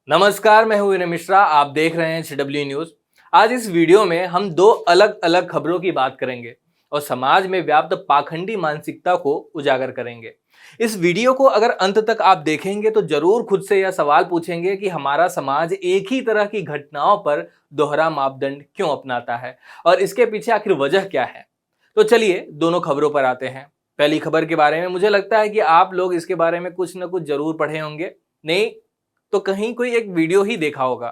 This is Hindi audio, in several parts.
नमस्कार, मैं हूं विनय मिश्रा। आप देख रहे हैं HW न्यूज। आज इस वीडियो में हम दो अलग अलग खबरों की बात करेंगे और समाज में व्याप्त पाखंडी मानसिकता को उजागर करेंगे। इस वीडियो को अगर अंत तक आप देखेंगे तो जरूर खुद से यह सवाल पूछेंगे कि हमारा समाज एक ही तरह की घटनाओं पर दोहरा मापदंड क्यों अपनाता है और इसके पीछे आखिर वजह क्या है। तो चलिए दोनों खबरों पर आते हैं। पहली खबर के बारे में मुझे लगता है कि आप लोग इसके बारे में कुछ न कुछ जरूर पढ़े होंगे, नहीं तो कहीं कोई एक वीडियो ही देखा होगा।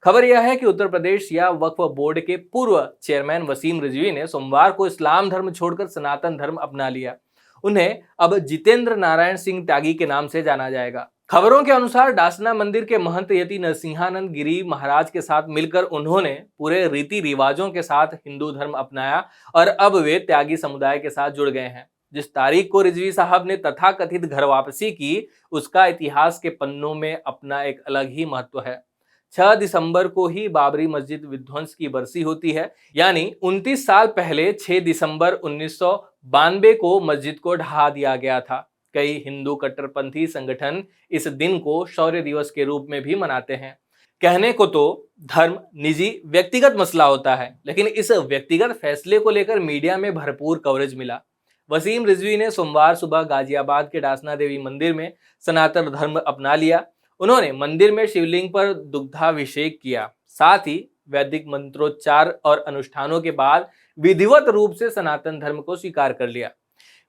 खबर यह है कि उत्तर प्रदेश शिया वक्फ बोर्ड के पूर्व चेयरमैन वसीम रिजवी ने सोमवार को इस्लाम धर्म छोड़कर सनातन धर्म अपना लिया। उन्हें अब जितेंद्र नारायण सिंह त्यागी के नाम से जाना जाएगा। खबरों के अनुसार डासना मंदिर के महंत यति नरसिंहानंद गिरी महाराज के साथ मिलकर उन्होंने पूरे रीति रिवाजों के साथ हिंदू धर्म अपनाया और अब वे त्यागी समुदाय के साथ जुड़ गए हैं। जिस तारीख को रिजवी साहब ने तथाकथित घर वापसी की, उसका इतिहास के पन्नों में अपना एक अलग ही महत्व है। 6 दिसंबर को ही बाबरी मस्जिद विध्वंस की बरसी होती है, यानी 29 साल पहले 6 दिसंबर 1992 को मस्जिद को ढहा दिया गया था। कई हिंदू कट्टरपंथी संगठन इस दिन को शौर्य दिवस के रूप में भी मनाते हैं। कहने को तो धर्म निजी व्यक्तिगत मसला होता है, लेकिन इस व्यक्तिगत फैसले को लेकर मीडिया में भरपूर कवरेज मिला। वसीम रिजवी ने सोमवार सुबह गाजियाबाद के डासना देवी मंदिर में सनातन धर्म अपना लिया। उन्होंने मंदिर में शिवलिंग पर दुग्धाभिषेक किया, साथ ही वैदिक मंत्रोच्चार और अनुष्ठानों के बाद विधिवत रूप से सनातन धर्म को स्वीकार कर लिया।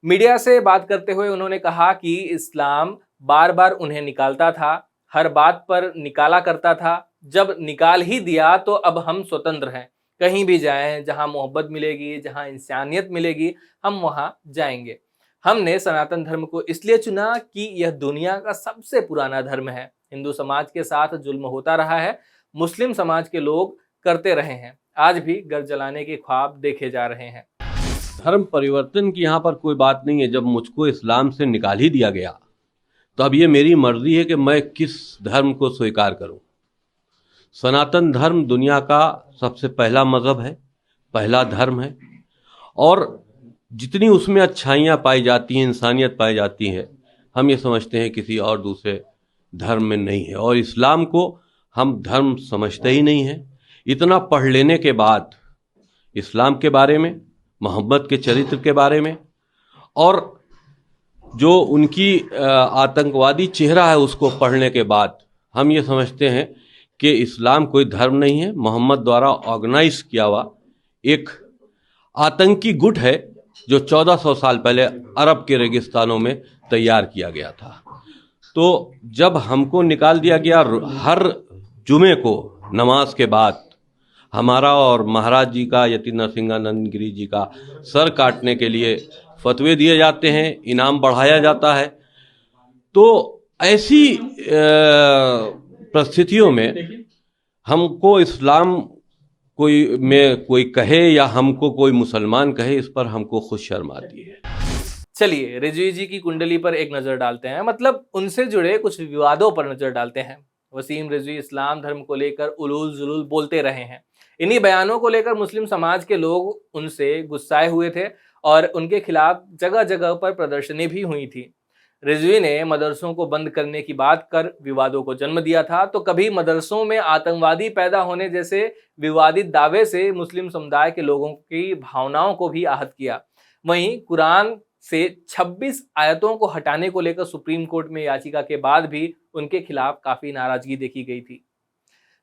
मीडिया से बात करते हुए उन्होंने कहा कि इस्लाम बार बार उन्हें निकालता था, हर बात पर निकाला करता था। जब निकाल ही दिया तो अब हम स्वतंत्र हैं, कहीं भी जाएं, जहां मोहब्बत मिलेगी, जहां इंसानियत मिलेगी, हम वहां जाएंगे। हमने सनातन धर्म को इसलिए चुना कि यह दुनिया का सबसे पुराना धर्म है। हिंदू समाज के साथ जुल्म होता रहा है, मुस्लिम समाज के लोग करते रहे हैं, आज भी घर जलाने के ख्वाब देखे जा रहे हैं। धर्म परिवर्तन की यहाँ पर कोई बात नहीं है। जब मुझको इस्लाम से निकाल ही दिया गया तो अब ये मेरी मर्जी है कि मैं किस धर्म को स्वीकार करूं। सनातन धर्म दुनिया का सबसे पहला मजहब है, पहला धर्म है, और जितनी उसमें अच्छाइयाँ पाई जाती हैं, इंसानियत पाई जाती है, हम ये समझते हैं किसी और दूसरे धर्म में नहीं है। और इस्लाम को हम धर्म समझते ही नहीं हैं। इतना पढ़ लेने के बाद इस्लाम के बारे में, मोहम्मद के चरित्र के बारे में, और जो उनकी आतंकवादी चेहरा है उसको पढ़ने के बाद हम ये समझते हैं कि इस्लाम कोई धर्म नहीं है, मोहम्मद द्वारा ऑर्गेनाइज किया हुआ एक आतंकी गुट है जो 1400 साल पहले अरब के रेगिस्तानों में तैयार किया गया था। तो जब हमको निकाल दिया गया, हर जुमे को नमाज के बाद हमारा और महाराज जी का, यति नरसिंहानंद गिरी जी का सर काटने के लिए फतवे दिए जाते हैं, इनाम बढ़ाया जाता है। तो ऐसी परिस्थितियों में हमको इस्लाम कोई कहे या हमको कोई मुसलमान कहे, इस पर हमको खुद शर्म आती है। चलिए रिजवी जी की कुंडली पर एक नजर डालते हैं, मतलब उनसे जुड़े कुछ विवादों पर नजर डालते हैं। वसीम रिजवी इस्लाम धर्म को लेकर उलूल जुलूल बोलते रहे हैं। इन्हीं बयानों को लेकर मुस्लिम समाज के लोग उनसे गुस्साए हुए थे और उनके खिलाफ जगह जगह पर प्रदर्शनी भी हुई थी। रिजवी ने मदरसों को बंद करने की बात कर विवादों को जन्म दिया था, तो कभी मदरसों में आतंकवादी पैदा होने जैसे विवादित दावे से मुस्लिम समुदाय के लोगों की भावनाओं को भी आहत किया। वहीं कुरान से 26 आयतों को हटाने को लेकर सुप्रीम कोर्ट में याचिका के बाद भी उनके खिलाफ काफी नाराजगी देखी गई थी।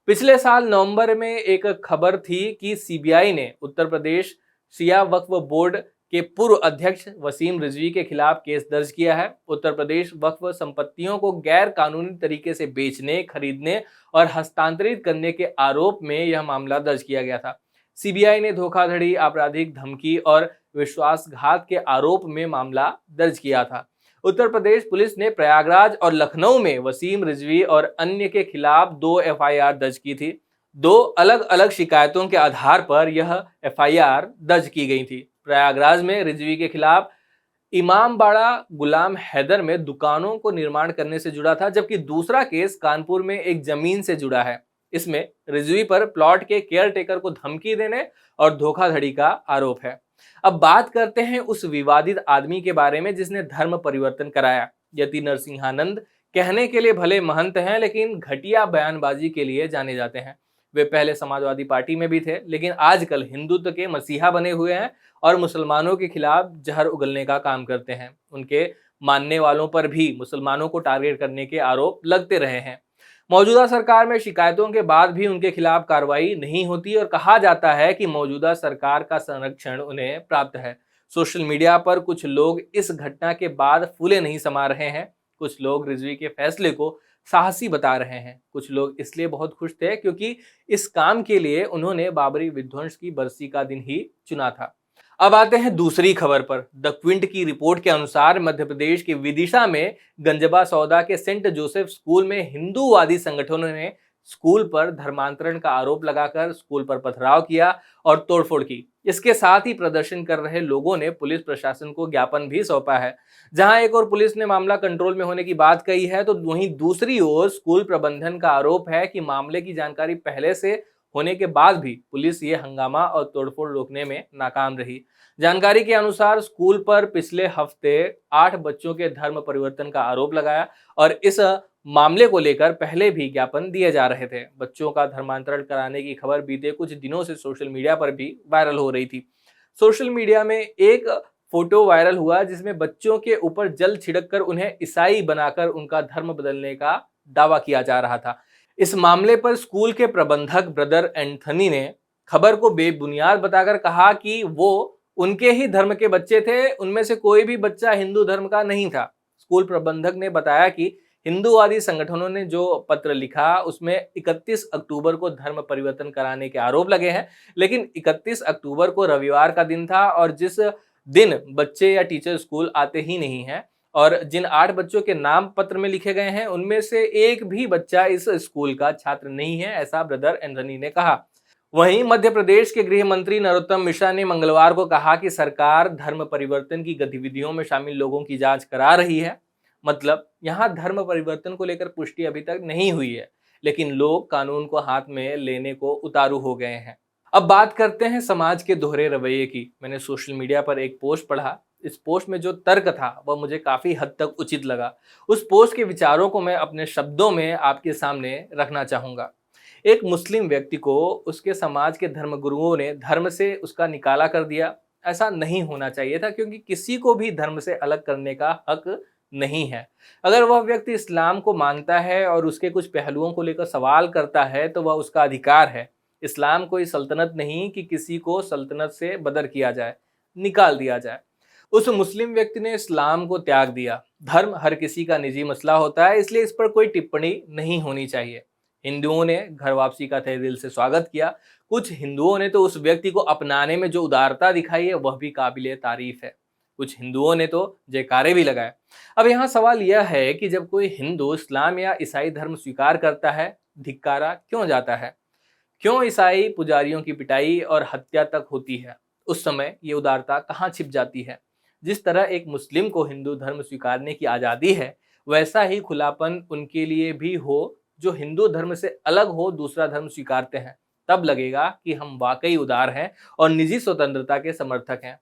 पिछले साल नवंबर में एक खबर थी कि सीबीआई ने उत्तर प्रदेश शिया वक्फ बोर्ड के पूर्व अध्यक्ष वसीम रिजवी के खिलाफ केस दर्ज किया है। उत्तर प्रदेश वक्फ संपत्तियों को गैर कानूनी तरीके से बेचने, खरीदने और हस्तांतरित करने के आरोप में यह मामला दर्ज किया गया था। सीबीआई ने धोखाधड़ी, आपराधिक धमकी और विश्वासघात के आरोप में मामला दर्ज किया था। उत्तर प्रदेश पुलिस ने प्रयागराज और लखनऊ में वसीम रिजवी और अन्य के खिलाफ 2 एफआईआर दर्ज की थी। 2 अलग अलग शिकायतों के आधार पर यह एफआईआर दर्ज की गई थी। प्रयागराज में रिजवी के खिलाफ इमामबाड़ा गुलाम हैदर में दुकानों को निर्माण करने से जुड़ा था, जबकि दूसरा केस कानपुर में एक जमीन से जुड़ा है। इसमें रिजवी पर प्लॉट के केयरटेकर को धमकी देने और धोखाधड़ी का आरोप है। अब बात करते हैं उस विवादित आदमी के बारे में जिसने धर्म परिवर्तन कराया। यति नरसिंहानंद कहने के लिए भले महंत हैं, लेकिन घटिया बयानबाजी के लिए जाने जाते हैं। वे पहले समाजवादी पार्टी में भी थे, लेकिन आजकल हिंदुत्व के मसीहा बने हुए हैं और मुसलमानों के खिलाफ जहर उगलने का काम करते हैं। उनके मानने वालों पर भी मुसलमानों को टारगेट करने के आरोप लगते रहे हैं। मौजूदा सरकार में शिकायतों के बाद भी उनके खिलाफ कार्रवाई नहीं होती और कहा जाता है कि मौजूदा सरकार का संरक्षण उन्हें प्राप्त है। सोशल मीडिया पर कुछ लोग इस घटना के बाद फूले नहीं समा रहे हैं। कुछ लोग रिजवी के फैसले को साहसी बता रहे हैं। कुछ लोग इसलिए बहुत खुश थे क्योंकि इस काम के लिए उन्होंने बाबरी विध्वंस की बरसी का दिन ही चुना था। अब आते हैं दूसरी खबर पर। द क्विंट की रिपोर्ट के अनुसार मध्य प्रदेश के विदिशा में गंजबा सौदा के सेंट जोसेफ स्कूल में हिंदूवादी संगठनों ने स्कूल पर धर्मांतरण का आरोप लगाकर स्कूल पर पथराव किया और तोड़फोड़ की। इसके साथ ही प्रदर्शन कर रहे लोगों ने पुलिस प्रशासन को ज्ञापन भी सौंपा है। जहां एक और पुलिस ने मामला कंट्रोल में होने की बात कही है, तो वहीं दूसरी ओर स्कूल प्रबंधन का आरोप है कि मामले की जानकारी पहले से होने के बाद भी पुलिस ये हंगामा और तोड़फोड़ रोकने में नाकाम रही। जानकारी के अनुसार स्कूल पर पिछले हफ्ते 8 बच्चों के धर्म परिवर्तन का आरोप लगाया और इस मामले को लेकर पहले भी ज्ञापन दिए जा रहे थे। बच्चों का धर्मांतरण कराने की खबर बीते कुछ दिनों से सोशल मीडिया पर भी वायरल हो रही थी। सोशल मीडिया में एक फोटो वायरल हुआ जिसमें बच्चों के ऊपर जल छिड़ककर उन्हें ईसाई बनाकर उनका धर्म बदलने का दावा किया जा रहा था। इस मामले पर स्कूल के प्रबंधक ब्रदर एंथनी ने खबर को बेबुनियाद बताकर कहा कि वो उनके ही धर्म के बच्चे थे, उनमें से कोई भी बच्चा हिंदू धर्म का नहीं था। स्कूल प्रबंधक ने बताया कि हिंदूवादी संगठनों ने जो पत्र लिखा उसमें 31 अक्टूबर को धर्म परिवर्तन कराने के आरोप लगे हैं, लेकिन 31 अक्टूबर को रविवार का दिन था और जिस दिन बच्चे या टीचर स्कूल आते ही नहीं हैं और जिन 8 बच्चों के नाम पत्र में लिखे गए हैं उनमें से एक भी बच्चा इस स्कूल का छात्र नहीं है, ऐसा ब्रदर एंथनी ने कहा। वहीं मध्य प्रदेश के गृह मंत्री नरोत्तम मिश्रा ने मंगलवार को कहा कि सरकार धर्म परिवर्तन की गतिविधियों में शामिल लोगों की जांच करा रही है। मतलब यहां धर्म परिवर्तन को लेकर पुष्टि अभी तक नहीं हुई है, लेकिन लोग कानून को हाथ में लेने को उतारू हो गए हैं। अब बात करते हैं समाज के दोहरे रवैये की। मैंने सोशल मीडिया पर एक पोस्ट पढ़ा। इस पोस्ट में जो तर्क था वह मुझे काफी हद तक उचित लगा। उस पोस्ट के विचारों को मैं अपने शब्दों में आपके सामने रखना चाहूंगा। एक मुस्लिम व्यक्ति को उसके समाज के धर्मगुरुओं ने धर्म से उसका निकाला कर दिया। ऐसा नहीं होना चाहिए था, क्योंकि किसी को भी धर्म से अलग करने का हक नहीं है। अगर वह व्यक्ति इस्लाम को मानता है और उसके कुछ पहलुओं को लेकर सवाल करता है तो वह उसका अधिकार है। इस्लाम कोई सल्तनत नहीं कि किसी को सल्तनत से बदर किया जाए, निकाल दिया जाए। उस मुस्लिम व्यक्ति ने इस्लाम को त्याग दिया। धर्म हर किसी का निजी मसला होता है, इसलिए इस पर कोई टिप्पणी नहीं होनी चाहिए। हिंदुओं ने घर वापसी का तहे दिल से स्वागत किया। कुछ हिंदुओं ने तो उस व्यक्ति को अपनाने में जो उदारता दिखाई है वह भी काबिले तारीफ है। कुछ हिंदुओं ने तो जयकारे भी लगाए। अब यहाँ सवाल यह है कि जब कोई हिंदू इस्लाम या ईसाई धर्म स्वीकार करता है, धिक्कारा क्यों जाता है? क्यों ईसाई पुजारियों की पिटाई और हत्या तक होती है? उस समय ये उदारता कहाँ छिप जाती है? जिस तरह एक मुस्लिम को हिंदू धर्म स्वीकारने की आज़ादी है, वैसा ही खुलापन उनके लिए भी हो जो हिंदू धर्म से अलग हो दूसरा धर्म स्वीकारते हैं। तब लगेगा कि हम वाकई उदार हैं और निजी स्वतंत्रता के समर्थक हैं।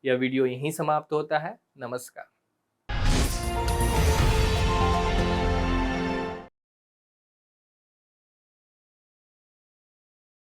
यह वीडियो यहीं समाप्त होता है। नमस्कार।